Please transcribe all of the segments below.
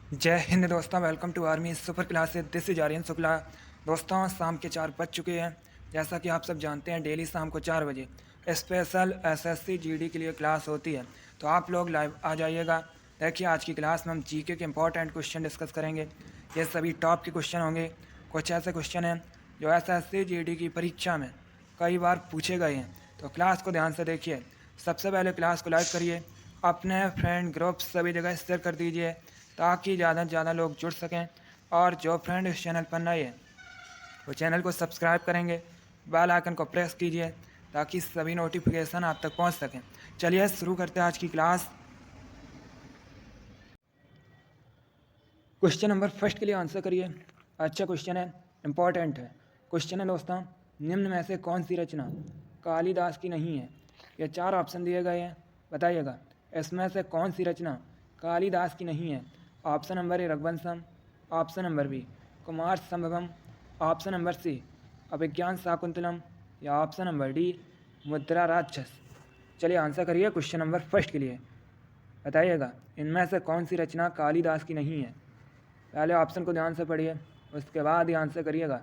जय हिंद दोस्तों, welcome to army super classes. This is Aryan Shukla. दोस्तों, शाम के 4 बज चुके हैं। जैसा कि आप सब जानते हैं, डेली शाम को 4 बजे स्पेशल एसएससी जीडी के लिए क्लास होती है, तो आप लोग लाइव आ जाइएगा। देखिए, आज की क्लास में हम जीके के इंपॉर्टेंट क्वेश्चन डिस्कस करेंगे। ये सभी टॉप के क्वेश्चन होंगे। कुछ ऐसे क्वेश्चन हैं जो एसएससी जीडी की परीक्षा में कई बार पूछे गए हैं, तो क्लास को ध्यान से देखिए। सबसे पहले क्लास को लाइक करिए, अपने फ्रेंड ग्रुप सभी जगह शेयर कर दीजिए ताकि ज़्यादा से ज़्यादा लोग जुड़ सकें। और जो फ्रेंड इस चैनल पर नए हैं वो चैनल को सब्सक्राइब करेंगे, बेल आइकन को प्रेस कीजिए ताकि सभी नोटिफिकेशन आप तक पहुंच सकें। चलिए शुरू करते हैं आज की क्लास। क्वेश्चन नंबर फर्स्ट के लिए आंसर करिए। अच्छा क्वेश्चन है, इंपॉर्टेंट है। क्वेश्चन है दोस्तों, निम्न में से कौन सी रचना कालिदास की नहीं है? ये 4 ऑप्शन दिए गए हैं, बताइएगा इसमें से कौन सी रचना कालिदास की नहीं है। Option number A Raghuvamsham, option number B Kumara Sambhavam, option number C Abhigyan Shakuntalam, या ऑप्शन नंबर डी मुद्रा राक्षस। चलिए आंसर करिए क्वेश्चन नंबर फर्स्ट के लिए। बताइएगा इनमें से कौन सी रचना कालिदास की नहीं है। पहले ऑप्शन को ध्यान से पढ़िए, उसके बाद ही आंसर करिएगा।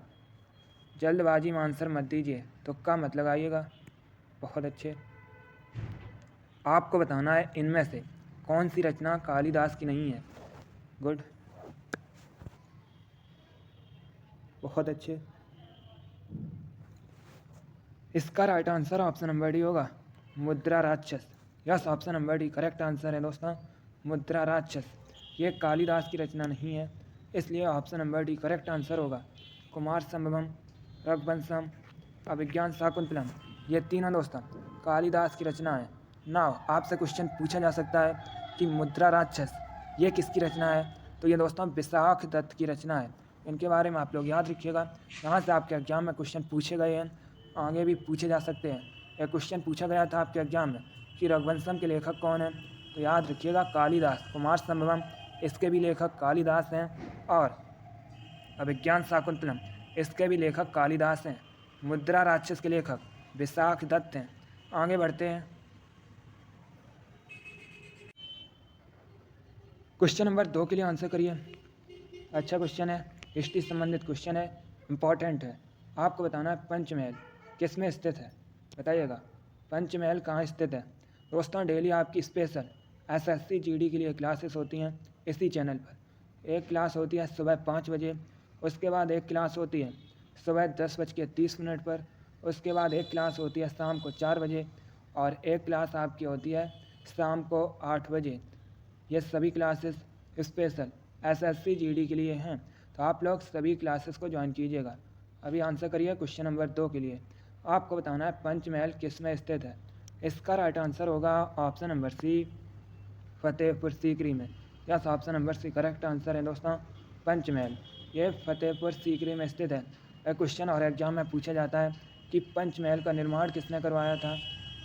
जल्दबाजी में आंसर मत दीजिए, तुक्का मत लगाइएगा। बहुत अच्छे। आपको बताना है इनमें से कौन सी रचना कालिदास की नहीं है। गुड, बहुत अच्छे। इसका right answer option number D होगा, मुद्रा राक्षस। Yes, option number D correct answer है दोस्तों, मुद्रा राक्षस। ये कालिदास की रचना नहीं है, इसलिए option number D correct answer होगा। कुमार संभवम, रघुवंशम, अभिज्ञान शाकुंतलम, ये तीनों दोस्तों कालिदास की रचना है। नाउ आपसे क्वेश्चन पूछा जा सकता है कि मुद्रा राक्षस ये किसकी रचना है? तो ये दोस्तों विशाख दत्त की रचना है। इनके बारे में आप लोग याद रखिएगा, यहाँ से आपके एग्जाम में क्वेश्चन पूछे गए हैं, आगे भी पूछे जा सकते हैं। एक क्वेश्चन पूछा गया था आपके एग्जाम में कि रघुवंशम के लेखक कौन है, तो याद रखिएगा कालिदास। कुमार संभवम इसके भी लेखक कालिदास हैं, और अभिज्ञान शाकुंतलम इसके भी लेखक कालिदास हैं। मुद्रा राक्षस के लेखक विशाख दत्त हैं। आगे बढ़ते हैं। क्वेश्चन नंबर 2 के लिए आंसर करिए। अच्छा क्वेश्चन है, हिस्ट्री संबंधित क्वेश्चन है, इम्पॉर्टेंट है। आपको बताना है पंचमहल किस में स्थित है। बताइएगा पंचमहल कहाँ स्थित है। दोस्तों, डेली आपकी स्पेशल एसएससी जीडी के लिए क्लासेस होती हैं इसी चैनल पर। एक क्लास होती है सुबह 5 बजे, उसके बाद एक क्लास होती है सुबह 10:30 पर, उसके बाद एक क्लास होती है शाम को 4 बजे, और एक क्लास आपकी होती है शाम को 8 बजे। ये सभी क्लासेस स्पेशल एसएससी जीडी के लिए हैं, तो आप लोग सभी क्लासेस को ज्वाइन कीजिएगा। अभी आंसर करिए क्वेश्चन नंबर 2 के लिए। आपको बताना है पंचमहल किस में स्थित है। इसका राइट आंसर होगा option number C Fatehpur Sikri में। Yes, option number C correct answer है दोस्तों, पंचमहल ये फतेहपुर सीकरी में स्थित है। एक क्वेश्चन और एग्जाम में पूछा जाता है कि पंचमहल का निर्माण किसने करवाया था।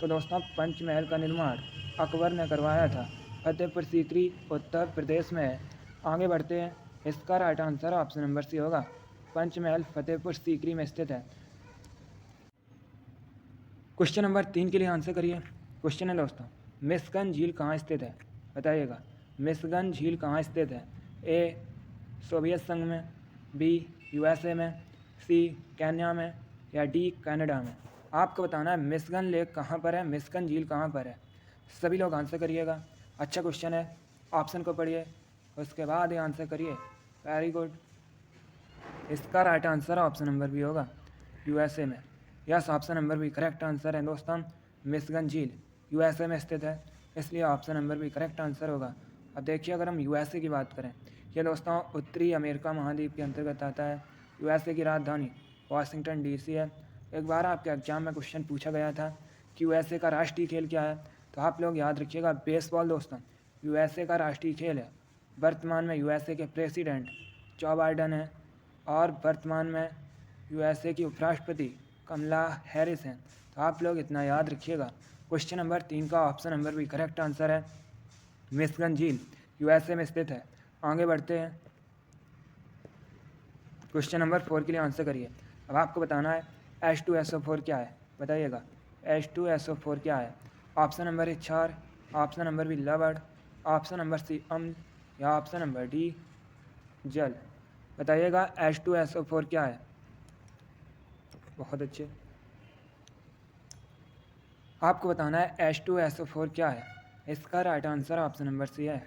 तो दोस्तों, पंचमहल का निर्माण अकबर ने करवाया था। फतेहपुर सीकरी उत्तर प्रदेश में है। आगे बढ़ते हैं। इसका right answer option number C होगा, पंचमहल फतेहपुर सीकरी में स्थित है। क्वेश्चन नंबर 3 के लिए आंसर करिए। क्वेश्चन है दोस्तों, मिस्कन झील कहाँ स्थित है। बताइएगा मिस्कन झील कहाँ स्थित है। ए सोवियत संघ में, बी यूएसए में, सी केन्या में, या डी कनाडा में। आपको बताना है मिस्कन लेक कहाँ पर है, मिस्कन झील कहाँ पर है। सभी लोग आंसर करिएगा। अच्छा क्वेश्चन है, ऑप्शन को पढ़िए उसके बाद ही आंसर करिए। Very good. इसका right answer option number B होगा, यूएसए में। Yes, option number B correct answer है दोस्तों, मिस्कन झील यूएसए में स्थित है, इसलिए option number B correct answer होगा। अब देखिए, अगर हम यूएसए की बात करें, ये दोस्तों उत्तरी अमेरिका महाद्वीप के अंतर्गत आता है। यूएसए की राजधानी वाशिंगटन डीसी है। एक बार आपके एग्जाम में क्वेश्चन पूछा गया था कि यूएसए का राष्ट्रीय खेल क्या है, तो आप लोग याद रखिएगा बेसबॉल दोस्तों यूएसए का राष्ट्रीय खेल है। वर्तमान में यूएसए के प्रेसिडेंट जो बाइडन है, और वर्तमान में यूएसए की उपराष्ट्रपति कमला हैरिस हैं। तो आप लोग इतना याद रखिएगा। क्वेश्चन नंबर 3 का ऑप्शन नंबर भी करेक्ट आंसर है, मिशिगन झील यूएसए में स्थित है। आगे बढ़ते हैं। क्वेश्चन नंबर 4 के लिए आंसर करिए। अब आपको बताना है H2SO4 क्या है। बताइएगा H2SO4 क्या है। ऑप्शन नंबर ए क्षार, ऑप्शन नंबर बी लवण, ऑप्शन नंबर सी अम्ल, या ऑप्शन नंबर डी जल। बताइएगा H2SO4 क्या है। बहुत अच्छे। आपको बताना है H2SO4 क्या है। इसका right answer option number C है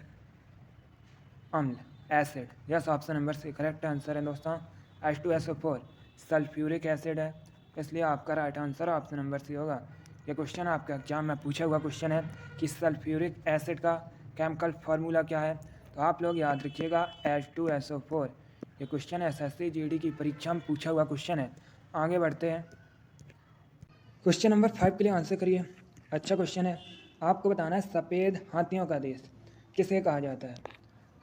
अम्ल, acid. Yes, option number C correct answer है दोस्तों। H2SO4 सल्फ्यूरिक एसिड है, इसलिए आपका right answer option number C होगा। ये क्वेश्चन आपके एग्जाम में पूछा हुआ क्वेश्चन है कि सल्फ्यूरिक एसिड का केमिकल फार्मूला क्या है, तो आप लोग याद रखिएगा H2SO4। ये क्वेश्चन SSC GD की परीक्षा में पूछा हुआ क्वेश्चन है। आगे बढ़ते हैं, क्वेश्चन नंबर 5 के लिए आंसर करिए। अच्छा क्वेश्चन है। आपको बताना है सफ़ेद हाथियों का देश किसे कहा जाता है।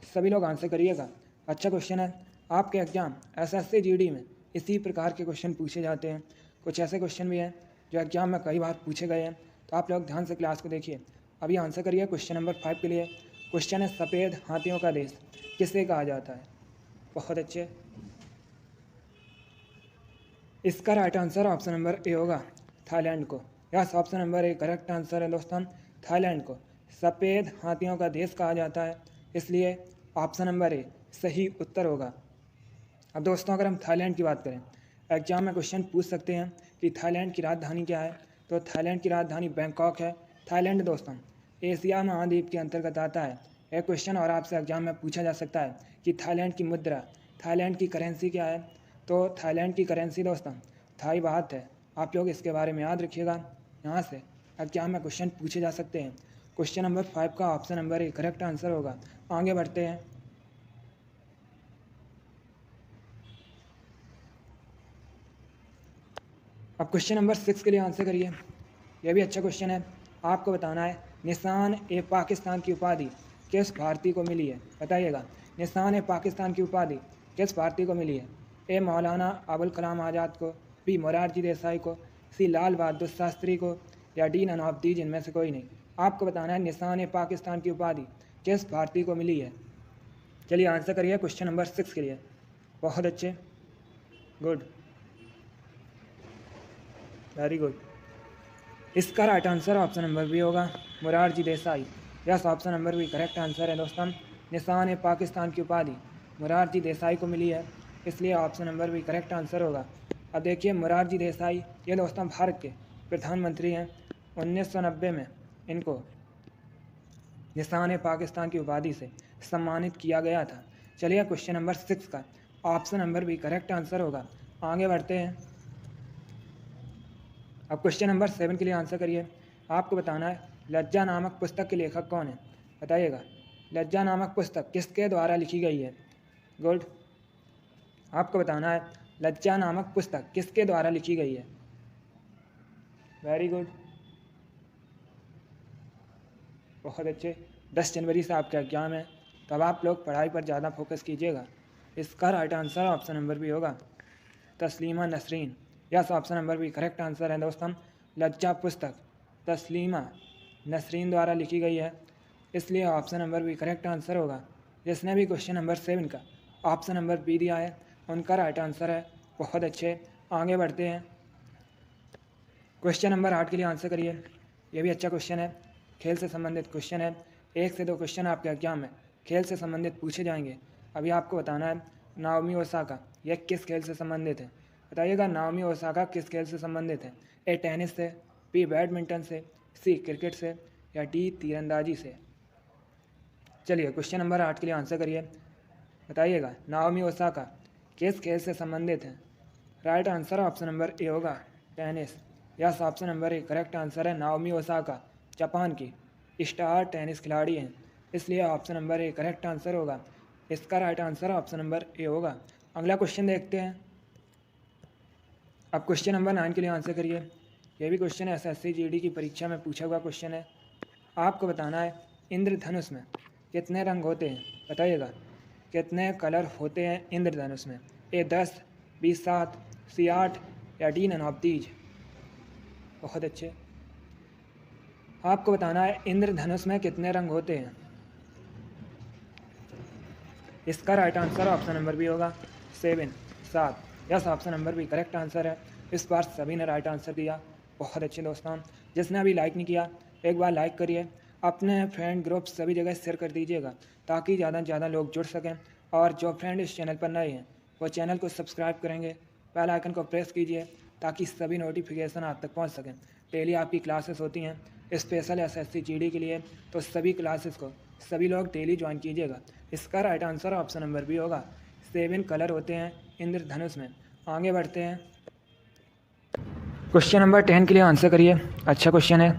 सभी लोग आंसर करिएगा। अच्छा क्वेश्चन है। आपके एग्जाम SSC GD में इसी प्रकार के क्वेश्चन पूछे जाते हैं। कुछ ऐसे क्वेश्चन भी हैं जो एग्जाम में कई बार पूछे गए हैं, तो आप लोग ध्यान से क्लास को देखिए। अभी आंसर करिए क्वेश्चन नंबर 5 के लिए। क्वेश्चन है सफ़ेद हाथियों का देश किसे कहा जाता है। बहुत अच्छे। इसका right answer option number A होगा थाईलैंड को। Yes, option number A correct answer है दोस्तों। थाईलैंड को सफ़ेद हाथियों का देश कहा जाता है, इसलिए ऑप्शन नंबर ए सही उत्तर होगा। अब दोस्तों अगर हम थाईलैंड की बात करें, एग्जाम में क्वेश्चन पूछ सकते हैं कि थाईलैंड की राजधानी क्या है, तो थाईलैंड की राजधानी बैंकॉक है। थाईलैंड दोस्तों एशिया महाद्वीप के अंतर्गत आता है। एक क्वेश्चन और आपसे एग्जाम में पूछा जा सकता है कि थाईलैंड की मुद्रा, थाईलैंड की करेंसी क्या है, तो थाईलैंड की करेंसी दोस्तों थाई बात है। आप लोग इसके बारे में याद रखिएगा, यहाँ से एग्जाम में क्वेश्चन पूछे जा सकते हैं। क्वेश्चन नंबर 5 का option number A correct answer होगा। आगे बढ़ते हैं, अब क्वेश्चन नंबर 6 के लिए आंसर करिए। यह भी अच्छा क्वेश्चन है। आपको बताना है निशान ए पाकिस्तान की उपाधि किस भारतीय को मिली है। बताइएगा निशान ए पाकिस्तान की उपाधि किस भारतीय को मिली है। ए मौलाना अबुल कलाम आज़ाद को, बी मोरारजी देसाई को, सी लाल बहादुर शास्त्री को, या डी नवाबुद्दीन, जिनमें से कोई नहीं। आपको बताना है निशान ए पाकिस्तान की उपाधि किस भारतीय को मिली है। चलिए आंसर करिए क्वेश्चन नंबर 6 के लिए। बहुत अच्छे, गुड, वेरी गुड। इसका right answer option number B होगा Morarji Desai. Yes, option number B correct answer है दोस्तों। निशान ए पाकिस्तान की उपाधि मोरारजी देसाई को मिली है, इसलिए option number B correct answer होगा। अब देखिए मोरारजी देसाई ये दोस्तों भारत के प्रधानमंत्री हैं। 1990 में इनको निशान ए पाकिस्तान की उपाधि से सम्मानित किया गया था। चलिए क्वेश्चन नंबर 6 का option number B correct answer होगा। आगे बढ़ते हैं, अब क्वेश्चन नंबर 7 के लिए आंसर करिए। आपको बताना है लज्जा नामक पुस्तक के लेखक कौन है। बताइएगा लज्जा नामक पुस्तक किसके द्वारा लिखी गई है। गुड, आपको बताना है लज्जा नामक पुस्तक किसके द्वारा लिखी गई है। वेरी गुड, बहुत अच्छे। 10 जनवरी से आपका एग्जाम है, तब आप लोग पढ़ाई पर ज़्यादा फोकस कीजिएगा। इसका right answer option number B होगा Taslima Nasrin. Yes, option number B correct answer है दोस्तों। लज्जा पुस्तक तस्लीमा नसरीन द्वारा लिखी गई है, इसलिए option number B correct answer होगा। जिसने भी क्वेश्चन नंबर 7 का ऑप्शन नंबर बी दिया है उनका राइट आंसर है। बहुत अच्छे, आगे बढ़ते हैं, क्वेश्चन नंबर 8 के लिए आंसर करिए। यह भी अच्छा क्वेश्चन है, खेल से संबंधित क्वेश्चन है। 1 से 2 क्वेश्चन आपके एग्जाम में खेल से संबंधित पूछे जाएंगे। अभी आपको बताना है नाओमी ओसाका यह किस खेल से संबंधित है। बताइएगा नाओमी ओसाका किस खेल से संबंधित है। ए टेनिस से, बी बैडमिंटन से, सी क्रिकेट से, या डी तीरंदाजी से। चलिए क्वेश्चन नंबर 8 के लिए आंसर करिए। बताइएगा नाओमी ओसाका किस खेल से संबंधित है। Right answer option number A होगा tennis. Yes, option number A correct answer है। नाओमी ओसाका जापान की स्टार टेनिस खिलाड़ी हैं, इसलिए option number A correct answer होगा। इसका right answer option number A होगा। अगला क्वेश्चन देखते हैं। अब क्वेश्चन नंबर 9 के लिए आंसर करिए। यह भी क्वेश्चन SSC GD की परीक्षा में पूछा हुआ क्वेश्चन है। आपको बताना है इंद्रधनुष में कितने रंग होते हैं। बताइएगा कितने कलर होते हैं इंद्रधनुष में। ए 10, बी 7, सी 8, या डी नवाबुद्दीन। बहुत अच्छे, आपको बताना है इंद्रधनुष में कितने रंग होते हैं। इसका right answer option number B होगा 7, 7। Yes, option number B correct answer है। इस बार सभी ने राइट आंसर दिया। बहुत अच्छे दोस्तों, जिसने अभी लाइक नहीं किया एक बार लाइक करिए अपने फ्रेंड ग्रुप सभी जगह शेयर कर दीजिएगा ताकि ज़्यादा से ज़्यादा लोग जुड़ सकें। और जो फ्रेंड इस चैनल पर नए हैं वो चैनल को सब्सक्राइब करेंगे, बेल आइकन को प्रेस कीजिए ताकि सभी नोटिफिकेशन आप तक पहुंच सकें। डेली आपकी क्लासेस होती हैं स्पेशल SSC GD के लिए, तो सभी क्लासेस को सभी लोग डेली ज्वाइन कीजिएगा। इसका right answer option number B होगा। 7 कलर होते हैं इंद्रधनुष में। आगे बढ़ते हैं, क्वेश्चन नंबर 10 के लिए आंसर करिए। अच्छा क्वेश्चन है।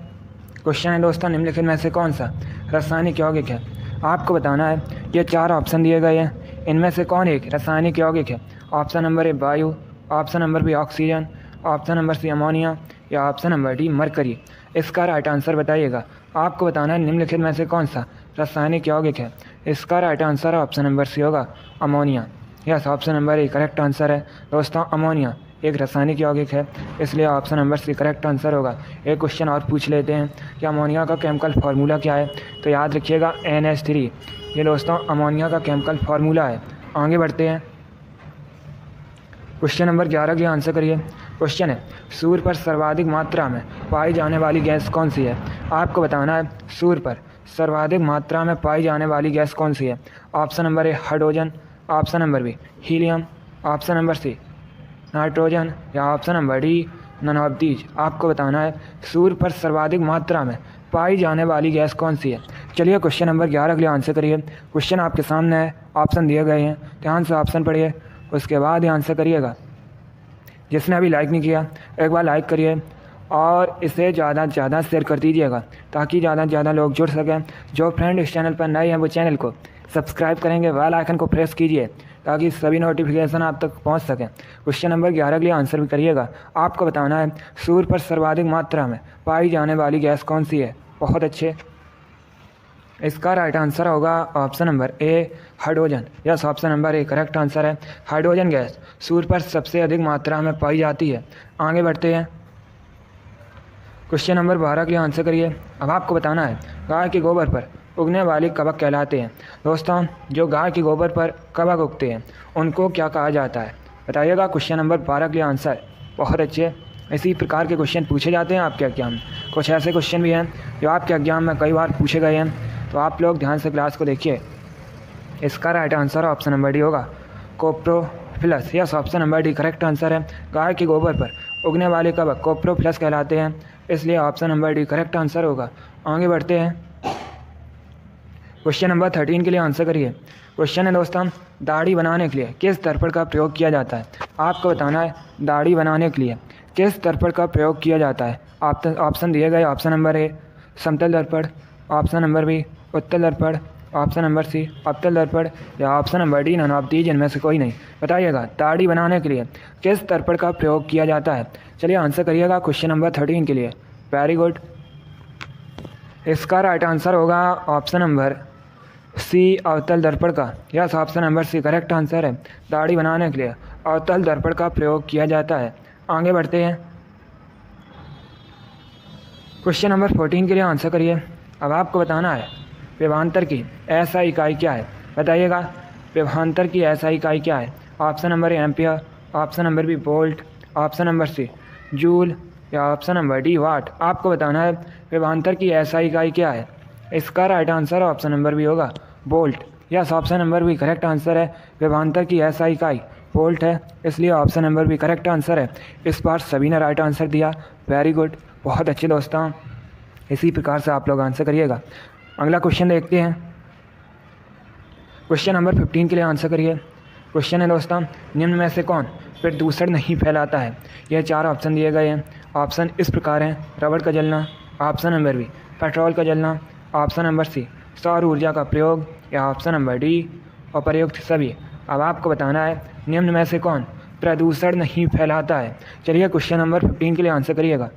क्वेश्चन है दोस्तों, निम्नलिखित में से कौन सा रासायनिक यौगिक है? आपको बताना है, ये 4 ऑप्शन दिए गए हैं, इनमें से कौन एक रासायनिक यौगिक है? ऑप्शन नंबर ए वायु, option number B oxygen, option number C ammonia या ऑप्शन नंबर डी मरकरी। इसका राइट आंसर बताइएगा। आपको बताना है निम्नलिखित में से कौन सा रासायनिक यौगिक है? इसका right answer option number C होगा ammonia. Yes, option number A correct answer है दोस्तों। अमोनिया एक रासायनिक यौगिक है, इसलिए option number C correct answer होगा। एक क्वेश्चन और पूछ लेते हैं कि अमोनिया का केमिकल फार्मूला क्या है? तो याद रखिएगा NH3। ये दोस्तों अमोनिया का केमिकल फार्मूला है। आगे बढ़ते हैं, क्वेश्चन नंबर 11 के आंसर करिए। क्वेश्चन है, सूर्य पर सर्वाधिक मात्रा में पाई जाने वाली गैस कौन सी है? आपको बताना है सूर्य पर सर्वाधिक मात्रा में पाई जाने वाली गैस कौन सी है? Option number A hydrogen, option number B helium, option number C nitrogen या option number D none of these. आपको बताना है सूर्य पर सर्वाधिक मात्रा में पाई जाने वाली गैस कौन सी है? चलिए क्वेश्चन नंबर 11 के लिए आंसर करिए। क्वेश्चन आपके सामने है, ऑप्शन दिए गए हैं, ध्यान से ऑप्शन पढ़िए, उसके बाद ही आंसर करिएगा। जिसने अभी लाइक नहीं किया एक बार लाइक करिए और इसे ज़्यादा से ज़्यादा शेयर कर दीजिएगा ताकि ज़्यादा से ज़्यादा लोग जुड़ सकें। जो फ्रेंड इस चैनल पर नए हैं वो चैनल को सब्सक्राइब करेंगे, बेल आइकन को प्रेस कीजिए ताकि सभी नोटिफिकेशन आप तक पहुंच सकें। क्वेश्चन नंबर 11 के लिए आंसर भी करिएगा। आपको बताना है सूर्य पर सर्वाधिक मात्रा में पाई जाने वाली गैस कौन सी है? बहुत अच्छे। इसका राइट आंसर होगा option number A hydrogen. Yes, option number A correct answer है। हाइड्रोजन गैस सूर्य पर सबसे अधिक मात्रा में पाई जाती है। आगे बढ़ते हैं, क्वेश्चन नंबर 12 के लिए आंसर करिए। अब आपको बताना है गाय के गोबर पर उगने वाले कवक कहलाते हैं। दोस्तों, जो गाय के गोबर पर कवक उगते हैं उनको क्या कहा जाता है? बताइएगा। क्वेश्चन नंबर 12 के लिए आंसर। बहुत अच्छे। इसी प्रकार के क्वेश्चन पूछे जाते हैं आपके एग्जाम में। कुछ ऐसे क्वेश्चन भी हैं जो आपके एग्जाम में कई बार पूछे गए हैं, तो आप लोग ध्यान से क्लास को देखिए। इसका right answer option number D होगा coprophilous. Yes, option number D correct answer है। गाय के गोबर पर उगने वाले कवक कोप्रोफिलस कहलाते हैं, इसलिए option number D correct answer होगा। आगे बढ़ते हैं, क्वेश्चन नंबर 13 के लिए आंसर करिए। क्वेश्चन है दोस्तों, दाढ़ी बनाने के लिए किस दर्पण का प्रयोग किया जाता है? आपको बताना है दाढ़ी बनाने के लिए किस दर्पण का प्रयोग किया जाता है। ऑप्शन दिए गए, ऑप्शन नंबर ए समतल दर्पण, ऑप्शन नंबर बी उत्तल दर्पण, ऑप्शन नंबर सी अवतल दर्पण या option number D none of these इनमें से कोई नहीं। बताइएगा दाढ़ी बनाने के लिए किस दर्पण का प्रयोग किया जाता है? चलिए आंसर करिएगा क्वेश्चन नंबर 13 के लिए। Very good. इसका राइट आंसर होगा ऑप्शन नंबर सी अवतल दर्पण का। Yes, option number C correct answer है। दाढ़ी बनाने के लिए अवतल दर्पण का प्रयोग किया जाता है। आगे बढ़ते हैं, क्वेश्चन नंबर 14 के लिए आंसर करिए। अब आपको बताना है विभवांतर की ऐसा इकाई क्या है? बताइएगा विभवांतर की ऐसा इकाई क्या है? Option number A ampere, option number B volt, option number C joule या ऑप्शन नंबर डी वाट। आपको बताना है विभवांतर की ऐसा इकाई क्या है? इसका right answer option number B होगा volt. Yes, option number B correct answer है। विभवांतर की ऐसा इकाई वोल्ट है, इसलिए option number B correct answer है। इस बार सभी ने राइट आंसर दिया। वेरी गुड, बहुत अच्छे दोस्तों। इसी प्रकार से आप लोग आंसर करिएगा। अगला क्वेश्चन देखते हैं। क्वेश्चन नंबर 15 के लिए आंसर करिए। क्वेश्चन है दोस्तों, निम्न में से कौन प्रदूषण नहीं फैलाता है? यह 4 ऑप्शन दिए गए हैं। ऑप्शन इस प्रकार हैं, रबड़ का जलना, ऑप्शन नंबर बी पेट्रोल का जलना, ऑप्शन नंबर सी सौर ऊर्जा का प्रयोग या ऑप्शन नंबर डी अप्रयुक्त सभी। अब आपको बताना है निम्न में से कौन प्रदूषण नहीं फैलाता है? चलिए क्वेश्चन नंबर 15 के लिए आंसर करिएगा।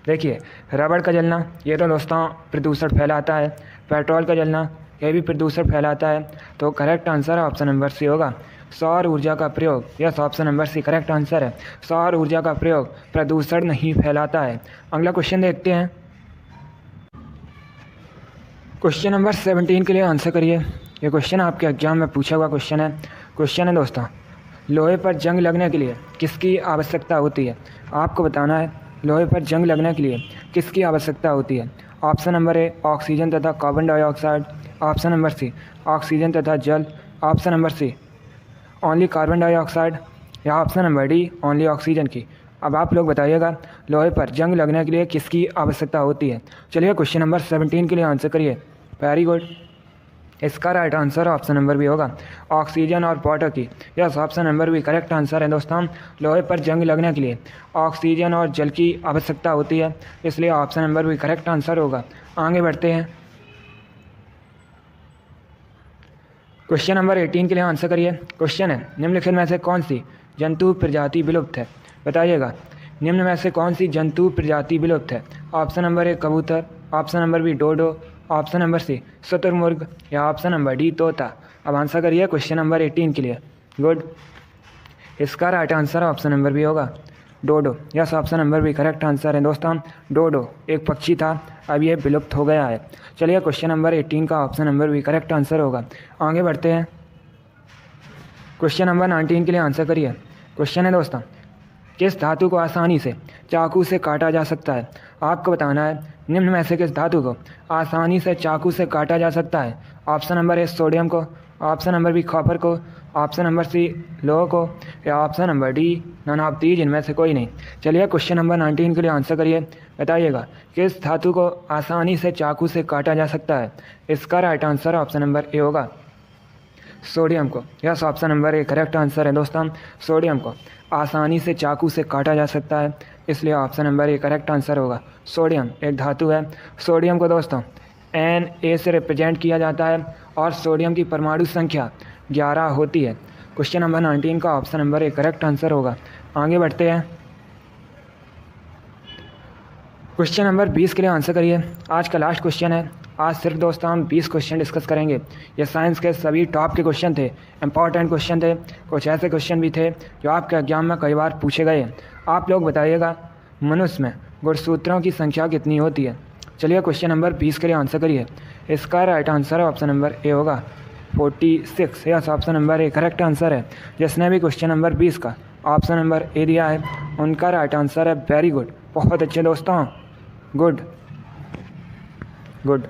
देखिए, रबड़ का जलना ये तो दोस्तों प्रदूषण फैलाता है। पेट्रोल का जलना यह भी प्रदूषण फैलाता है। तो correct answer option number C होगा सौर ऊर्जा का प्रयोग। Yes, option number C correct answer है। सौर ऊर्जा का प्रयोग प्रदूषण नहीं फैलाता है। अगला क्वेश्चन देखते हैं। क्वेश्चन नंबर 17 के लिए आंसर करिए। ये क्वेश्चन आपके एग्जाम में पूछा हुआ क्वेश्चन है। क्वेश्चन है दोस्तों, लोहे पर जंग लगने के लिए किसकी आवश्यकता होती है? आपको बताना है लोहे पर जंग लगने के लिए किसकी आवश्यकता होती है। ऑप्शन नंबर ए ऑक्सीजन तथा carbon dioxide, option number C oxygen तथा जल, option number C only carbon dioxide, या option number D only oxygen की। अब आप लोग बताइएगा लोहे पर जंग लगने के लिए किसकी आवश्यकता होती है। चलिए क्वेश्चन नंबर 17 के लिए आंसर करिए। वेरी गुड, इसका राइट आंसर ऑप्शन नंबर भी होगा ऑक्सीजन और वाटर की। यस, ऑप्शन नंबर भी करेक्ट आंसर है दोस्तों। लोहे पर जंग लगने के लिए ऑक्सीजन और जल की आवश्यकता होती है, इसलिए ऑप्शन नंबर भी करेक्ट आंसर होगा। आगे बढ़ते हैं, क्वेश्चन नंबर 18 के लिए आंसर करिए। क्वेश्चन है निम्नलिखित में से कौन सी जंतु प्रजाति विलुप्त है, बताइएगा। निम्न में से कौन सी जंतु प्रजाति विलुप्त है। ऑप्शन नंबर ए कबूतर, option number B dodo, option number C शुतुरमुर्ग, या ऑप्शन नंबर डी तोता। अब आंसर करिए क्वेश्चन नंबर 18 के लिए। गुड, इसका राइट आंसर ऑप्शन नंबर भी होगा डोडो। यस, ऑप्शन नंबर भी करेक्ट आंसर है दोस्तों। डोडो एक पक्षी था, अब ये विलुप्त हो गया है। चलिए क्वेश्चन नंबर 18 का ऑप्शन नंबर भी करेक्ट आंसर होगा। आगे बढ़ते हैं, क्वेश्चन नंबर 19 के लिए आंसर करिए। क्वेश्चन है दोस्तों किस धातु को आसानी से चाकू से काटा जा सकता है। आपको बताना है निम्न में से किस धातु को आसानी से चाकू से काटा जा सकता है। ऑप्शन नंबर ए सोडियम को, ऑप्शन नंबर बी कॉपर को, ऑप्शन नंबर सी लोह को, या option number D none of these, इनमें से कोई नहीं। चलिए क्वेश्चन नंबर 19 के लिए आंसर करिए। बताइएगा किस धातु को आसानी से चाकू से काटा जा सकता है। इसका right answer option number A होगा सोडियम को। Yes, option number A correct answer है दोस्तों। सोडियम को आसानी से चाकू से काटा जा सकता है, इसलिए option number A correct answer होगा। सोडियम एक धातु है। सोडियम को दोस्तों Na से रिप्रेजेंट किया जाता है और सोडियम की परमाणु संख्या 11 होती है। क्वेश्चन नंबर 19 का option number A correct answer होगा। आगे बढ़ते हैं, क्वेश्चन नंबर 20 के लिए आंसर करिए। आज का लास्ट क्वेश्चन है। आज सिर्फ दोस्तों हम 20 क्वेश्चन डिस्कस करेंगे। ये साइंस के सभी टॉप के क्वेश्चन थे, इंपॉर्टेंट क्वेश्चन थे। कुछ ऐसे क्वेश्चन भी थे जो आपके एग्जाम में कई बार पूछे गए। आप लोग बताइएगा मनुष्य में गुणसूत्रों की संख्या कितनी होती है। चलिए क्वेश्चन नंबर 20 के लिए आंसर करिए। इसका right answer option number A होगा 46। Yes, option number A correct answer है। जिसने भी क्वेश्चन नंबर 20 का ऑप्शन नंबर ए दिया है उनका राइट आंसर है वेरी गुड। बहुत अच्छे दोस्तों, गुड गुड।